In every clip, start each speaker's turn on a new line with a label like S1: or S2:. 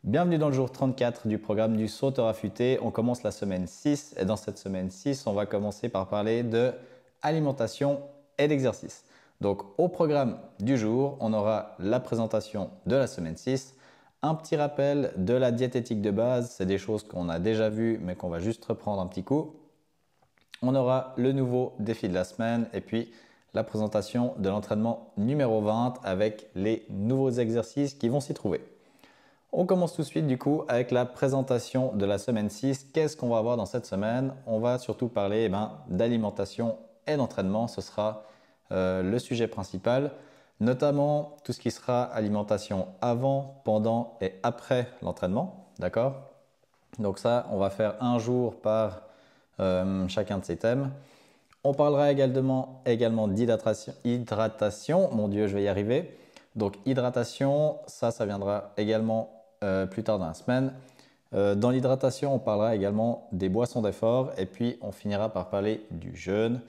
S1: Bienvenue dans le jour 34 du programme du sauteur affûté. On commence la semaine 6 et dans cette semaine 6, on va commencer par parler de alimentation et d'exercice. Donc au programme du jour, on aura la présentation de la semaine 6, un petit rappel de la diététique de base, c'est des choses qu'on a déjà vues mais qu'on va juste reprendre un petit coup. On aura le nouveau défi de la semaine et puis la présentation de l'entraînement numéro 20 avec les nouveaux exercices qui vont s'y trouver. On commence tout de suite du coup avec la présentation de la semaine 6. Qu'est-ce qu'on va avoir dans cette semaine? On va surtout parler d'alimentation et d'entraînement. Ce sera le sujet principal, notamment tout ce qui sera alimentation avant, pendant et après l'entraînement. D'accord? Donc ça, on va faire un jour par chacun de ces thèmes. On parlera également d'hydratation. Mon Dieu, je vais y arriver. Donc hydratation, ça viendra également plus tard dans la semaine. Dans l'hydratation, on parlera également des boissons d'effort et puis on finira par parler du jeûne.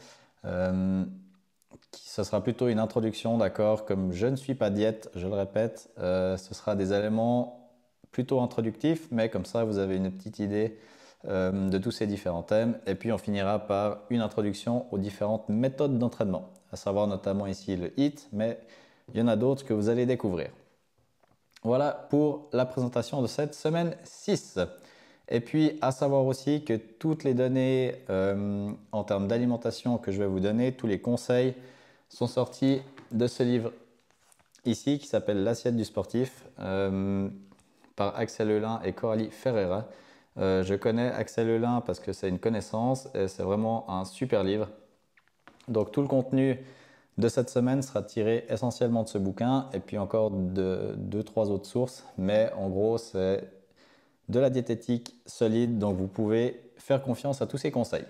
S1: Ce sera plutôt une introduction, d'accord? Comme je ne suis pas diète, je le répète, ce sera des éléments plutôt introductifs, mais comme ça vous avez une petite idée de tous ces différents thèmes. Et puis on finira par une introduction aux différentes méthodes d'entraînement, à savoir notamment ici le HIIT, mais il y en a d'autres que vous allez découvrir. Voilà pour la présentation de cette semaine 6. Et puis à savoir aussi que toutes les données en termes d'alimentation que je vais vous donner, tous les conseils sont sortis de ce livre ici qui s'appelle L'assiette du sportif par Axel Heulin et Coralie Ferreira. Je connais Axel Heulin parce que c'est une connaissance et c'est vraiment un super livre. Donc tout le contenu de cette semaine sera tiré essentiellement de ce bouquin et puis encore de 2-3 autres sources. Mais en gros, c'est de la diététique solide, donc vous pouvez faire confiance à tous ces conseils.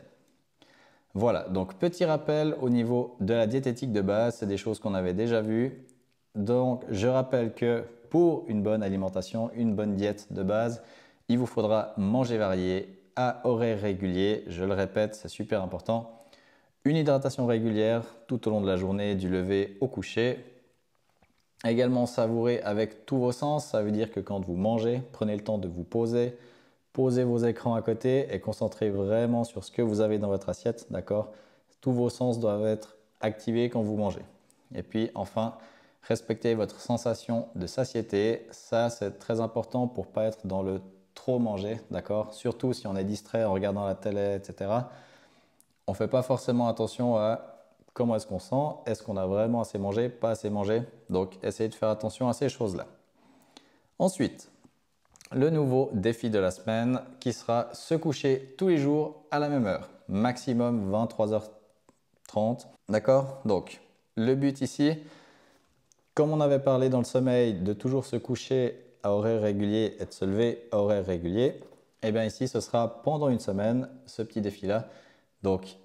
S1: Voilà, donc petit rappel au niveau de la diététique de base, c'est des choses qu'on avait déjà vues. Donc je rappelle que pour une bonne alimentation, une bonne diète de base, il vous faudra manger varié à horaires réguliers. Je le répète, c'est super important. Une hydratation régulière tout au long de la journée, du lever au coucher. Également savourer avec tous vos sens, ça veut dire que quand vous mangez, prenez le temps de vous poser, posez vos écrans à côté et concentrez vraiment sur ce que vous avez dans votre assiette, d'accord? Tous vos sens doivent être activés quand vous mangez. Et puis enfin, respectez votre sensation de satiété, ça c'est très important pour ne pas être dans le trop manger, d'accord? Surtout si on est distrait en regardant la télé, etc. On ne fait pas forcément attention à comment est-ce qu'on sent, est-ce qu'on a vraiment assez mangé, pas assez mangé. Donc, essayez de faire attention à ces choses-là. Ensuite, le nouveau défi de la semaine qui sera se coucher tous les jours à la même heure, maximum 23h30. D'accord? Donc, le but ici, comme on avait parlé dans le sommeil, de toujours se coucher à horaire régulier et de se lever à horaire régulier, et bien ici, ce sera pendant une semaine, ce petit défi-là. Donc,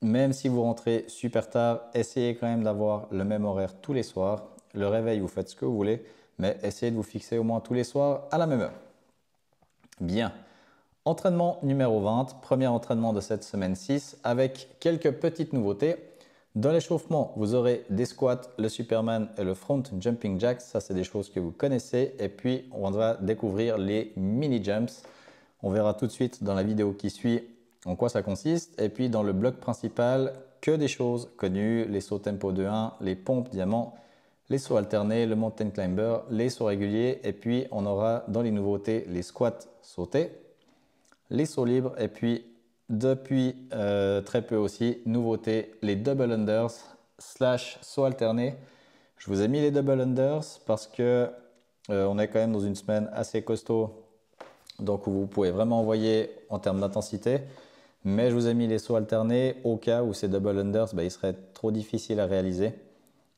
S1: même si vous rentrez super tard, essayez quand même d'avoir le même horaire tous les soirs. Le réveil, vous faites ce que vous voulez, mais essayez de vous fixer au moins tous les soirs à la même heure. Bien. Entraînement numéro 20, premier entraînement de cette semaine 6 avec quelques petites nouveautés. Dans l'échauffement, vous aurez des squats, le Superman et le front jumping jacks. Ça, c'est des choses que vous connaissez. Et puis, on va découvrir les mini jumps. On verra tout de suite dans la vidéo qui suit en quoi ça consiste. Et puis dans le bloc principal, que des choses connues, les sauts tempo 2-1, les pompes diamants, les sauts alternés, le mountain climber, les sauts réguliers. Et puis on aura dans les nouveautés les squats sautés, les sauts libres. Et puis depuis très peu aussi, nouveauté, les double unders / sauts alternés. Je vous ai mis les double unders parce que on est quand même dans une semaine assez costaud. Donc vous pouvez vraiment envoyer en termes d'intensité. Mais je vous ai mis les sauts alternés au cas où ces double unders, ils seraient trop difficiles à réaliser.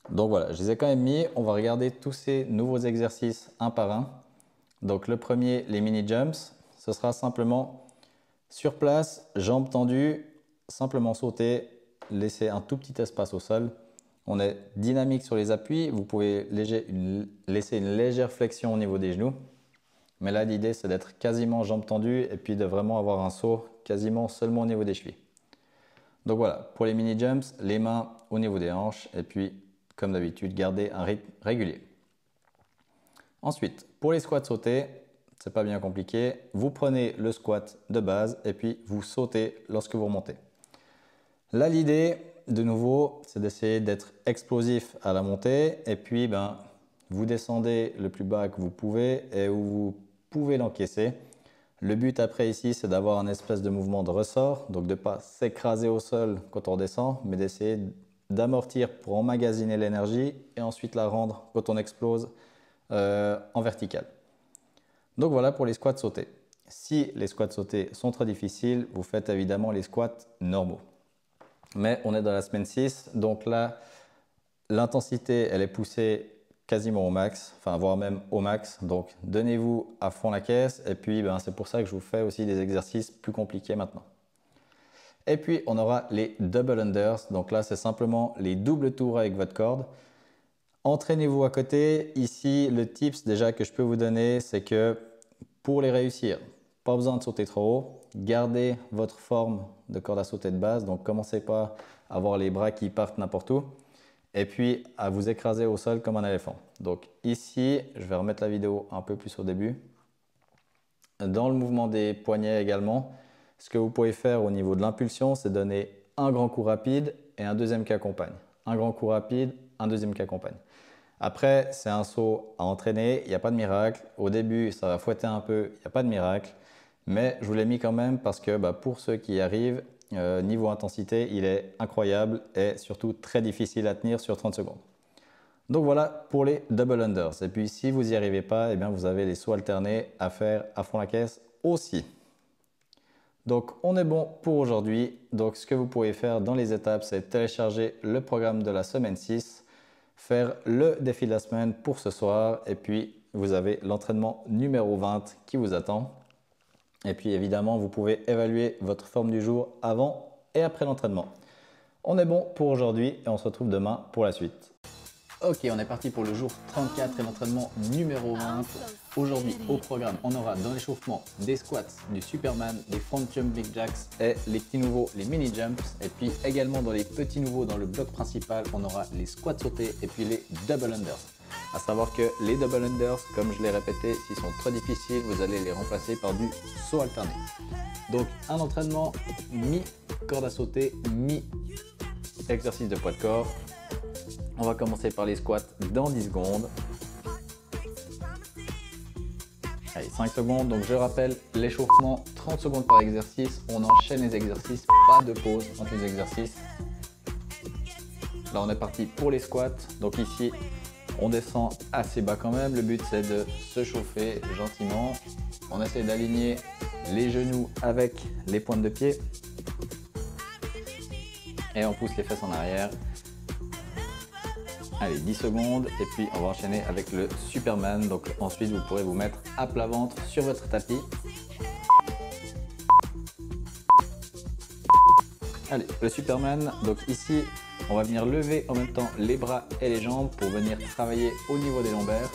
S1: Donc voilà, je les ai quand même mis. On va regarder tous ces nouveaux exercices un par un. Donc le premier, les mini jumps, ce sera simplement sur place, jambes tendues, simplement sauter, laisser un tout petit espace au sol. On est dynamique sur les appuis. Vous pouvez laisser une légère flexion au niveau des genoux. Mais là, l'idée, c'est d'être quasiment jambes tendues et puis de vraiment avoir un saut quasiment seulement au niveau des chevilles. Donc voilà, pour les mini jumps, les mains au niveau des hanches et puis, comme d'habitude, garder un rythme régulier. Ensuite, pour les squats sautés, c'est pas bien compliqué. Vous prenez le squat de base et puis vous sautez lorsque vous remontez. Là, l'idée, de nouveau, c'est d'essayer d'être explosif à la montée et puis vous descendez le plus bas que vous pouvez et où vous pouvez l'encaisser. Le but après ici, c'est d'avoir un espèce de mouvement de ressort, donc de ne pas s'écraser au sol quand on descend, mais d'essayer d'amortir pour emmagasiner l'énergie et ensuite la rendre quand on explose en vertical. Donc voilà pour les squats sautés. Si les squats sautés sont trop difficiles, vous faites évidemment les squats normaux. Mais on est dans la semaine 6, donc là, l'intensité, elle est poussée quasiment au max, enfin voire même au max. Donc donnez-vous à fond la caisse et puis c'est pour ça que je vous fais aussi des exercices plus compliqués maintenant. Et puis on aura les double unders, donc là c'est simplement les doubles tours avec votre corde. Entraînez-vous à côté. Ici, le tips déjà que je peux vous donner, c'est que pour les réussir, pas besoin de sauter trop haut. Gardez votre forme de corde à sauter de base. Donc, commencez pas à avoir les bras qui partent n'importe où. Et puis, à vous écraser au sol comme un éléphant. Donc, ici, je vais remettre la vidéo un peu plus au début. Dans le mouvement des poignets également, ce que vous pouvez faire au niveau de l'impulsion, c'est donner un grand coup rapide et un deuxième qui accompagne. Un grand coup rapide, un deuxième qui accompagne. Après, c'est un saut à entraîner, il n'y a pas de miracle. Au début, ça va fouetter un peu, il n'y a pas de miracle. Mais je vous l'ai mis quand même parce que pour ceux qui y arrivent, niveau intensité, il est incroyable et surtout très difficile à tenir sur 30 secondes. Donc voilà pour les double unders. Et puis si vous n'y arrivez pas, vous avez les sauts alternés à faire à fond la caisse aussi. Donc on est bon pour aujourd'hui. Donc ce que vous pouvez faire dans les étapes, c'est télécharger le programme de la semaine 6, faire le défi de la semaine pour ce soir et puis vous avez l'entraînement numéro 20 qui vous attend. Et puis évidemment, vous pouvez évaluer votre forme du jour avant et après l'entraînement. On est bon pour aujourd'hui et on se retrouve demain pour la suite. Ok, on est parti pour le jour 34 et l'entraînement numéro 20. Aujourd'hui, au programme, on aura dans l'échauffement des squats, du Superman, des front jumping jacks et les petits nouveaux, les mini jumps. Et puis également dans les petits nouveaux, dans le bloc principal, on aura les squats sautés et puis les double unders. À savoir que les double unders, comme je l'ai répété, s'ils sont trop difficiles, vous allez les remplacer par du saut alterné. Donc un entraînement mi-corde à sauter, mi-exercice de poids de corps. On va commencer par les squats dans 10 secondes. Allez, 5 secondes. Donc je rappelle, l'échauffement, 30 secondes par exercice. On enchaîne les exercices, pas de pause entre les exercices. Là, on est parti pour les squats. Donc ici, on descend assez bas quand même. Le but, c'est de se chauffer gentiment. On essaie d'aligner les genoux avec les pointes de pied. Et on pousse les fesses en arrière. Allez, 10 secondes. Et puis, on va enchaîner avec le Superman. Donc ensuite, vous pourrez vous mettre à plat ventre sur votre tapis. Allez, le Superman. Donc ici, on va venir lever en même temps les bras et les jambes pour venir travailler au niveau des lombaires.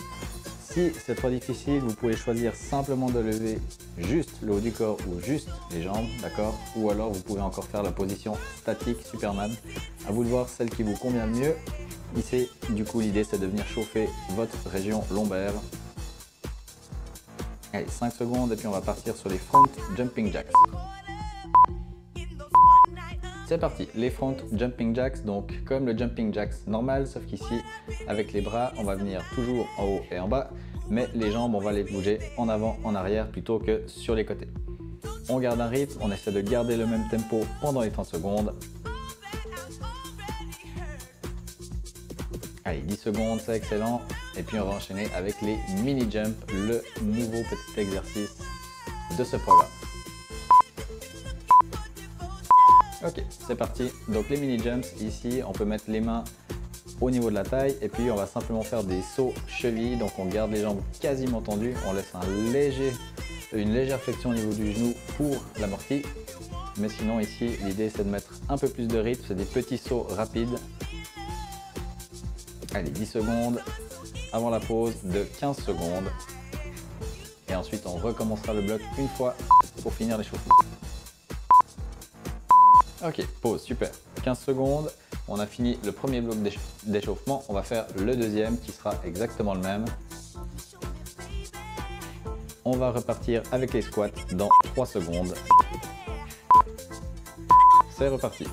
S1: Si c'est trop difficile, vous pouvez choisir simplement de lever juste le haut du corps ou juste les jambes, d'accord? Ou alors vous pouvez encore faire la position statique Superman. À vous de voir celle qui vous convient le mieux. Ici, du coup, l'idée c'est de venir chauffer votre région lombaire. Allez, 5 secondes et puis on va partir sur les front jumping jacks. C'est parti, les front jumping jacks, donc comme le jumping jacks normal, sauf qu'ici, avec les bras, on va venir toujours en haut et en bas, mais les jambes, on va les bouger en avant, en arrière, plutôt que sur les côtés. On garde un rythme, on essaie de garder le même tempo pendant les 30 secondes. Allez, 10 secondes, c'est excellent. Et puis on va enchaîner avec les mini jumps, le nouveau petit exercice de ce programme. Ok, c'est parti. Donc les mini jumps, ici, on peut mettre les mains au niveau de la taille et puis on va simplement faire des sauts chevilles. Donc on garde les jambes quasiment tendues, on laisse une légère flexion au niveau du genou pour l'amorti. Mais sinon ici, l'idée c'est de mettre un peu plus de rythme, c'est des petits sauts rapides. Allez, 10 secondes avant la pause de 15 secondes. Et ensuite on recommencera le bloc une fois pour finir l'échauffement. Ok, pause, super. 15 secondes, on a fini le premier bloc d'échauffement. On va faire le deuxième qui sera exactement le même. On va repartir avec les squats dans 3 secondes. C'est reparti.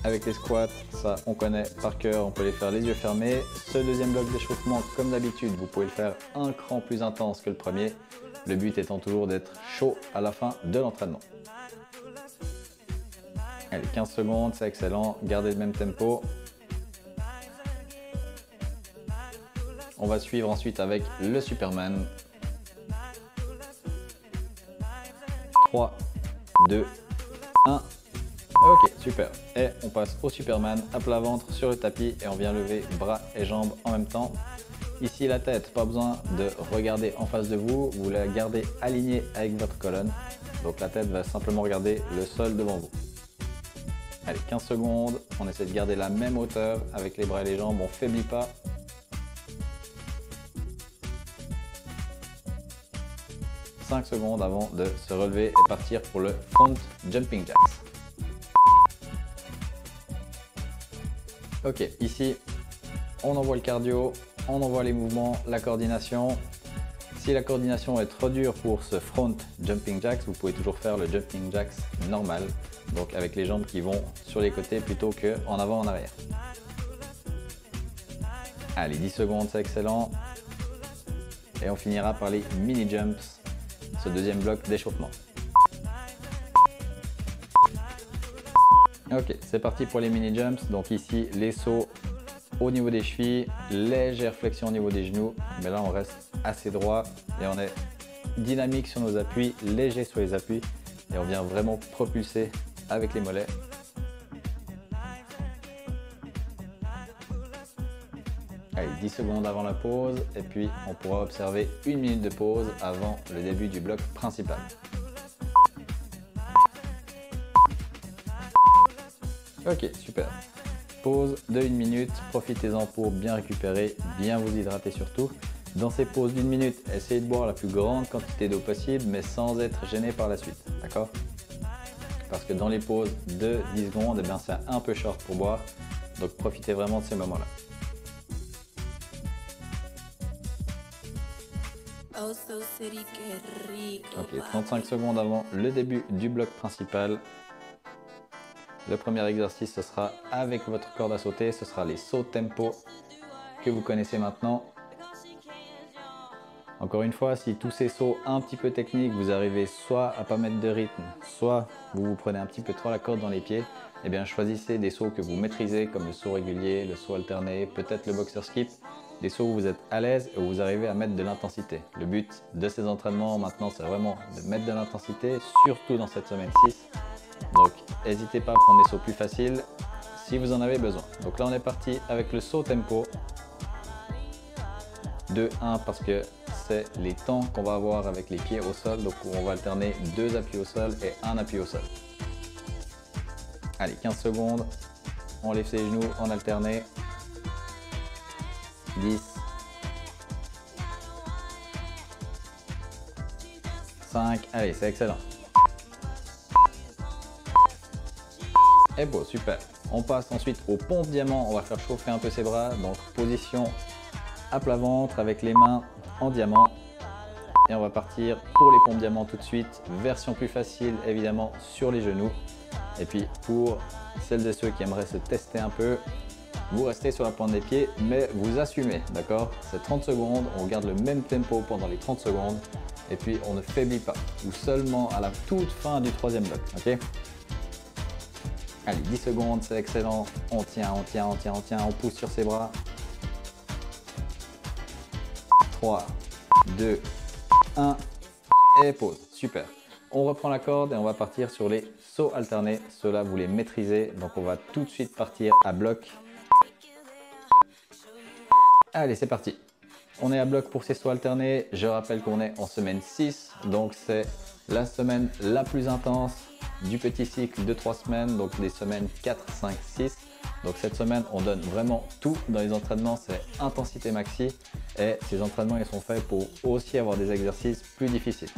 S1: Avec les squats, ça on connaît par cœur, on peut les faire les yeux fermés. Ce deuxième bloc d'échauffement, comme d'habitude, vous pouvez le faire un cran plus intense que le premier. Le but étant toujours d'être chaud à la fin de l'entraînement. Allez, 15 secondes, c'est excellent. Gardez le même tempo. On va suivre ensuite avec le Superman. 3, 2, 1. Ok, super. Et on passe au Superman à plat ventre sur le tapis et on vient lever bras et jambes en même temps. Ici la tête, pas besoin de regarder en face de vous, vous la gardez alignée avec votre colonne. Donc la tête va simplement regarder le sol devant vous. Allez, 15 secondes, on essaie de garder la même hauteur avec les bras et les jambes, on ne faiblit pas. « 5 secondes avant de se relever et partir pour le front jumping jacks. Ok, ici, on envoie le cardio, on envoie les mouvements, la coordination. Si la coordination est trop dure pour ce front jumping jacks, vous pouvez toujours faire le jumping jacks normal, donc avec les jambes qui vont sur les côtés plutôt qu'en avant en arrière. Allez, 10 secondes, c'est excellent. Et on finira par les mini jumps, ce deuxième bloc d'échauffement. Ok, c'est parti pour les mini jumps. Donc ici, les sauts au niveau des chevilles, légère flexion au niveau des genoux, mais là on reste assez droit et on est dynamique sur nos appuis, léger sur les appuis et on vient vraiment propulser avec les mollets. Allez, 10 secondes avant la pause et puis on pourra observer 1 minute de pause avant le début du bloc principal. Ok, super. Pause de 1 minute, profitez-en pour bien récupérer, bien vous hydrater surtout. Dans ces pauses d'1 minute, essayez de boire la plus grande quantité d'eau possible, mais sans être gêné par la suite, d'accord? Parce que dans les pauses de 10 secondes, eh bien, c'est un peu short pour boire, donc profitez vraiment de ces moments-là. Ok, 35 secondes avant le début du bloc principal. Le premier exercice, ce sera avec votre corde à sauter, ce sera les sauts tempo que vous connaissez maintenant. Encore une fois, si tous ces sauts un petit peu techniques, vous arrivez soit à pas mettre de rythme, soit vous vous prenez un petit peu trop la corde dans les pieds, eh bien choisissez des sauts que vous maîtrisez comme le saut régulier, le saut alterné, peut-être le boxer skip, des sauts où vous êtes à l'aise et où vous arrivez à mettre de l'intensité. Le but de ces entraînements maintenant, c'est vraiment de mettre de l'intensité, surtout dans cette semaine 6. Donc n'hésitez pas à prendre des sauts plus faciles si vous en avez besoin. Donc là on est parti avec le saut tempo. 2-1 parce que c'est les temps qu'on va avoir avec les pieds au sol. Donc on va alterner 2 appuis au sol et 1 appui au sol. Allez, 15 secondes. On lève ses genoux en alterné. 10. 5. Allez, c'est excellent. Et bon, super. On passe ensuite aux pompes diamant. On va faire chauffer un peu ses bras. Donc position à plat ventre avec les mains en diamant. Et on va partir pour les pompes diamant tout de suite. Version plus facile évidemment sur les genoux. Et puis pour celles et ceux qui aimeraient se tester un peu, vous restez sur la pointe des pieds mais vous assumez, d'accord? C'est 30 secondes, on garde le même tempo pendant les 30 secondes et puis on ne faiblit pas. Ou seulement à la toute fin du troisième bloc, ok? Allez, 10 secondes, c'est excellent. On tient, on tient, on tient, on tient, on pousse sur ses bras. 3, 2, 1 et pause. Super. On reprend la corde et on va partir sur les sauts alternés. Ceux-là, vous les maîtrisez. Donc, on va tout de suite partir à bloc. Allez, c'est parti. On est à bloc pour ces sauts alternés. Je rappelle qu'on est en semaine 6. Donc, c'est la semaine la plus intense du petit cycle de 3 semaines. Donc, des semaines 4, 5, 6. Donc, cette semaine, on donne vraiment tout dans les entraînements. C'est intensité maxi. Et ces entraînements, ils sont faits pour aussi avoir des exercices plus difficiles.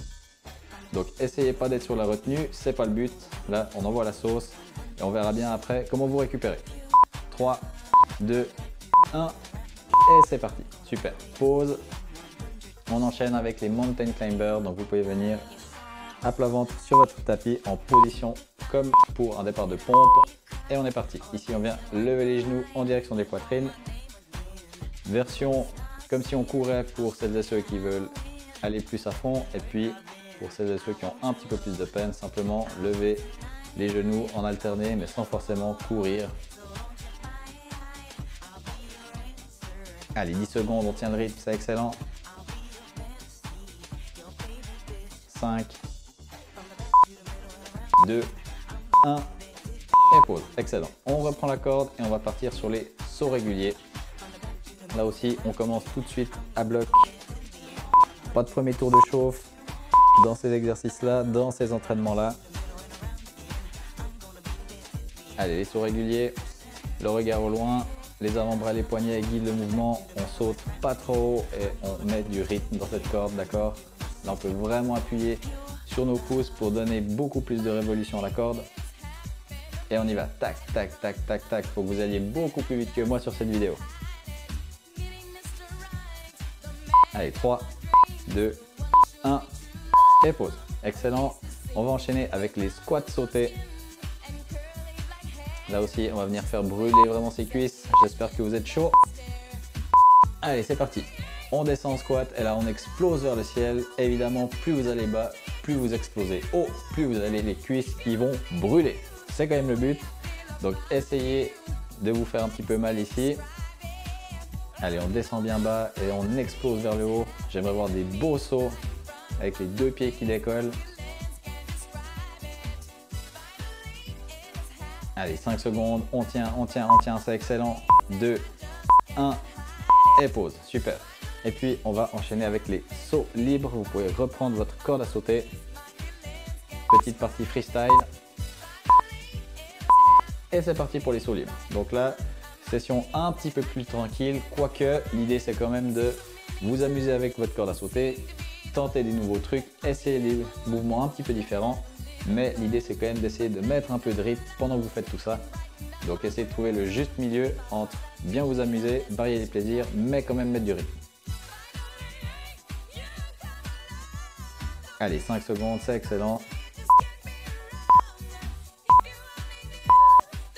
S1: Donc, essayez pas d'être sur la retenue. C'est pas le but. Là, on envoie la sauce. Et on verra bien après comment vous récupérez. 3, 2, 1. Et c'est parti. Super. Pause. On enchaîne avec les Mountain Climbers, donc vous pouvez venir à plat ventre sur votre tapis en position comme pour un départ de pompe. Et on est parti. Ici, on vient lever les genoux en direction des poitrines. Version comme si on courait pour celles et ceux qui veulent aller plus à fond. Et puis, pour celles et ceux qui ont un petit peu plus de peine, simplement lever les genoux en alterné, mais sans forcément courir. Allez, 10 secondes, on tient le rythme, c'est excellent. 5, 2, 1 et pause. Excellent. On reprend la corde et on va partir sur les sauts réguliers. Là aussi, on commence tout de suite à bloc. Pas de premier tour de chauffe dans ces exercices-là, dans ces entraînements-là. Allez, les sauts réguliers, le regard au loin, les avant-bras, les poignets guident le mouvement. On saute pas trop haut et on met du rythme dans cette corde, d'accord? Là, on peut vraiment appuyer sur nos pouces pour donner beaucoup plus de révolution à la corde. Et on y va, tac, tac, tac, tac, tac. Faut que vous alliez beaucoup plus vite que moi sur cette vidéo. Allez, 3, 2, 1 et pause. Excellent. On va enchaîner avec les squats sautés. Là aussi, on va venir faire brûler vraiment ses cuisses. J'espère que vous êtes chaud. Allez, c'est parti. On descend en squat et là, on explose vers le ciel. Évidemment, plus vous allez bas, plus vous explosez haut, plus vous avez les cuisses qui vont brûler. C'est quand même le but. Donc, essayez de vous faire un petit peu mal ici. Allez, on descend bien bas et on explose vers le haut. J'aimerais voir des beaux sauts avec les deux pieds qui décollent. Allez, 5 secondes, on tient, c'est excellent. 2, 1 et pause, super. Et puis, on va enchaîner avec les sauts libres. Vous pouvez reprendre votre corde à sauter. Petite partie freestyle. Et c'est parti pour les sauts libres. Donc là, session un petit peu plus tranquille, quoique l'idée c'est quand même de vous amuser avec votre corde à sauter, tenter des nouveaux trucs, essayer des mouvements un petit peu différents. Mais l'idée c'est quand même d'essayer de mettre un peu de rythme pendant que vous faites tout ça. Donc essayez de trouver le juste milieu entre bien vous amuser, varier les plaisirs, mais quand même mettre du rythme. Allez, 5 secondes, c'est excellent.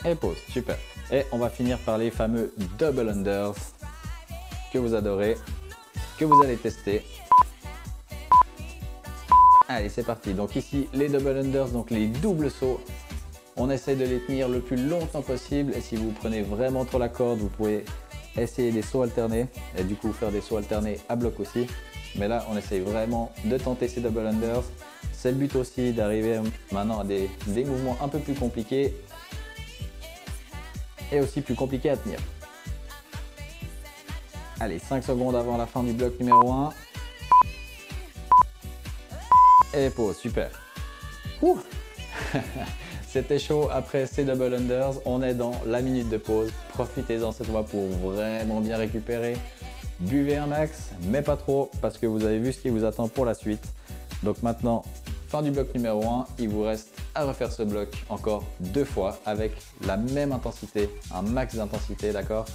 S1: Et pause, super. Et on va finir par les fameux double unders que vous adorez, que vous allez tester. Allez, c'est parti. Donc ici, les double unders, donc les doubles sauts. On essaie de les tenir le plus longtemps possible. Et si vous prenez vraiment trop la corde, vous pouvez essayer des sauts alternés. Et du coup, faire des sauts alternés à bloc aussi. Mais là, on essaye vraiment de tenter ces double unders. C'est le but aussi d'arriver maintenant à des mouvements un peu plus compliqués. Et aussi plus compliqués à tenir. Allez, 5 secondes avant la fin du bloc numéro 1. Et pause, super. Ouh. C'était chaud après ces double unders. On est dans la minute de pause. Profitez-en cette fois pour vraiment bien récupérer. Buvez un max, mais pas trop, parce que vous avez vu ce qui vous attend pour la suite. Donc maintenant, fin du bloc numéro 1. Il vous reste à refaire ce bloc encore 2 fois avec la même intensité, un max d'intensité, d'accord?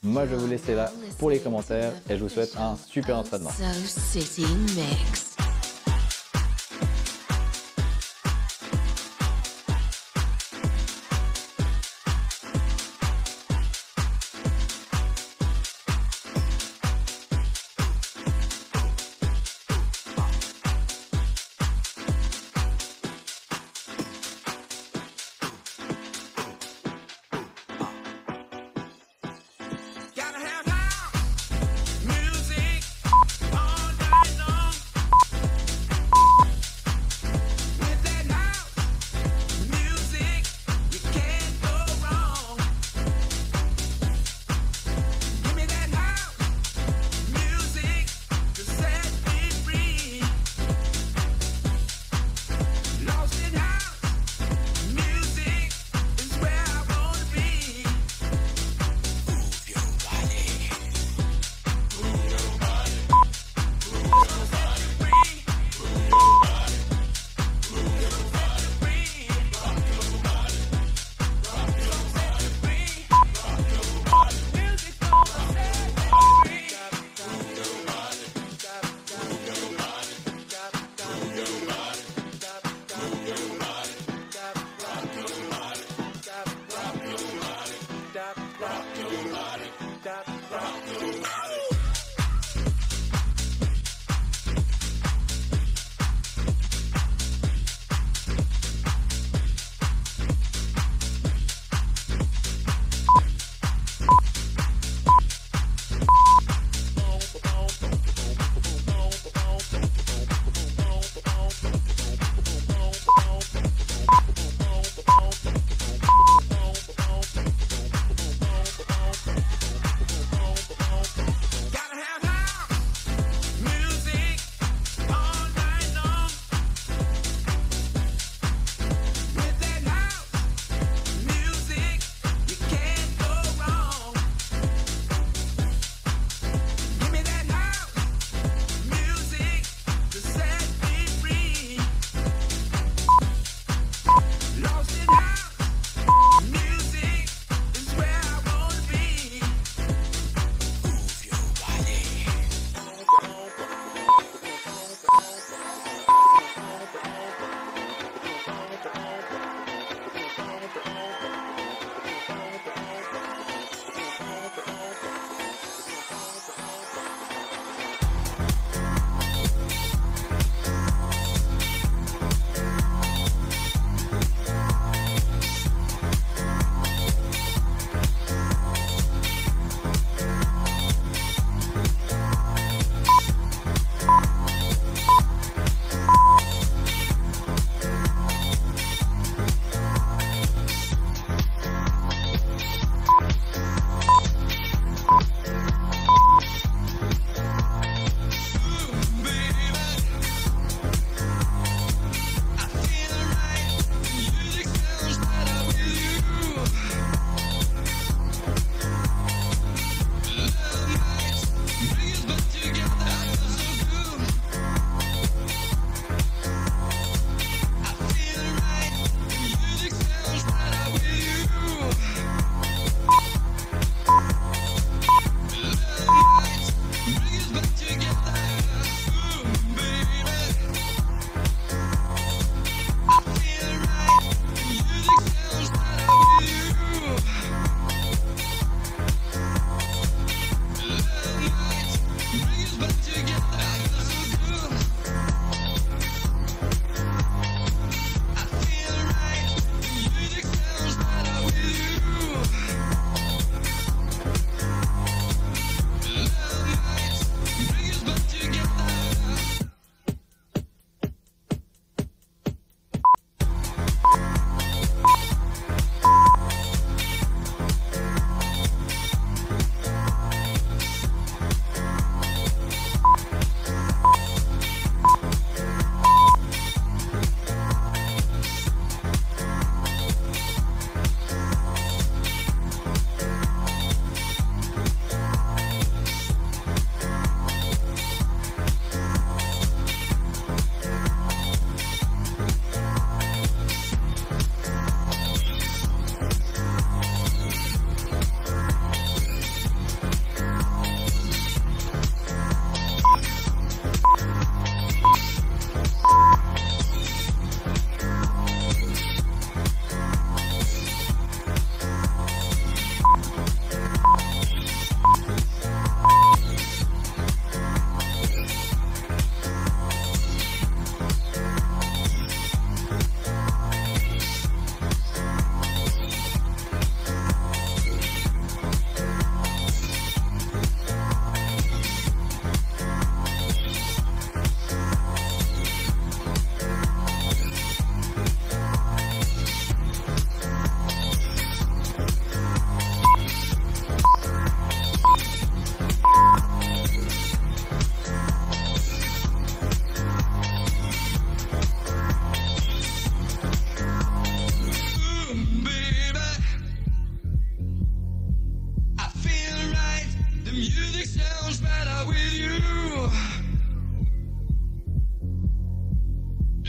S1: Moi, je vais vous laisser là pour les commentaires et je vous souhaite un super entraînement.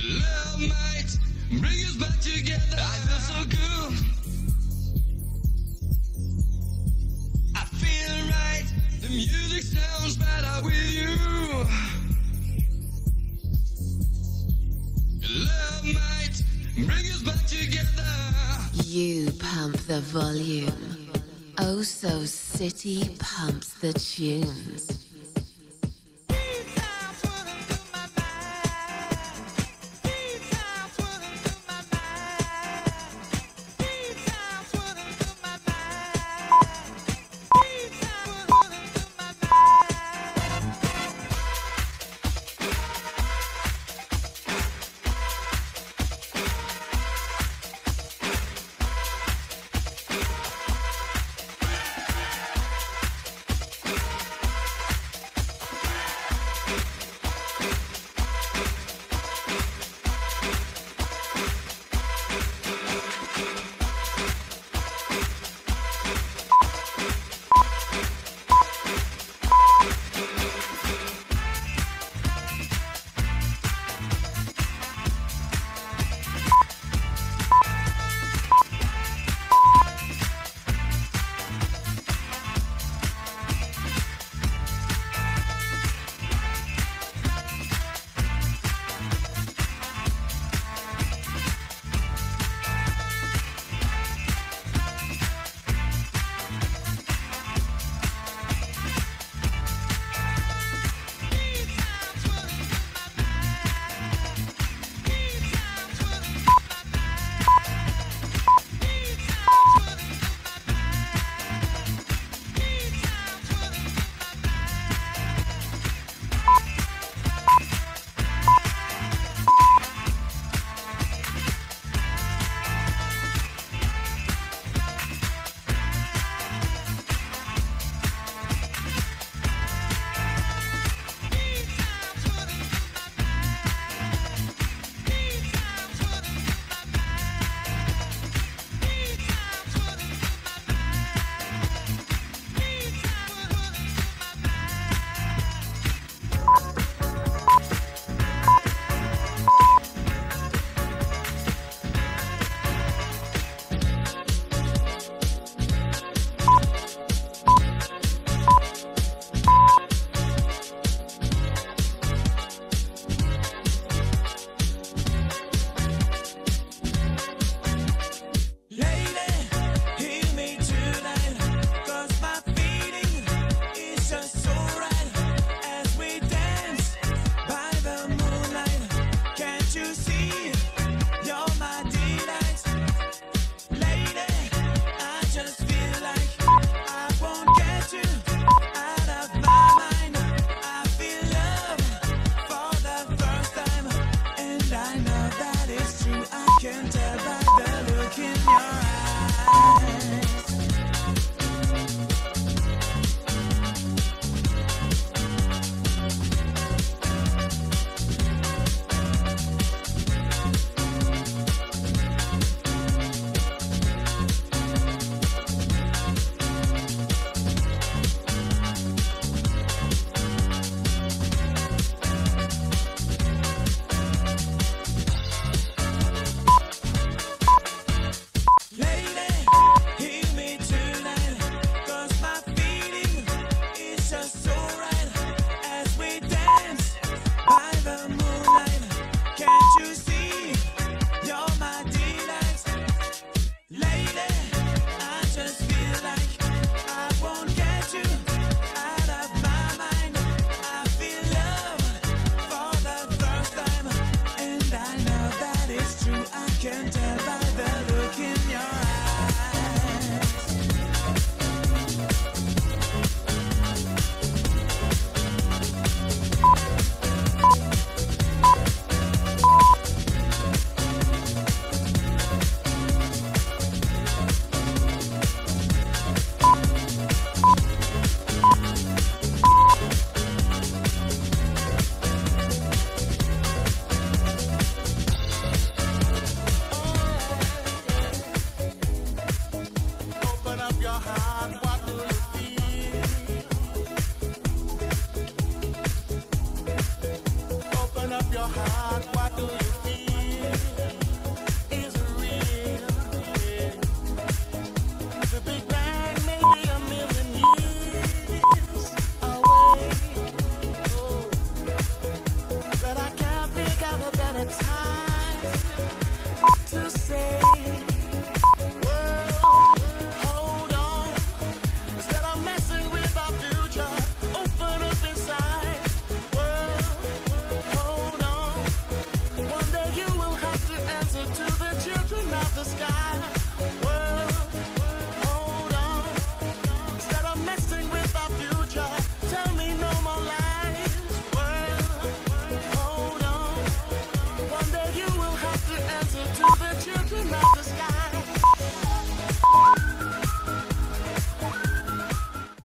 S2: Love might bring us back together. I feel so good. I feel right. The music sounds better with you. Love might bring us back together.
S3: You pump the volume. Oh So City pumps the tunes.
S4: Can tell by the look in your eyes.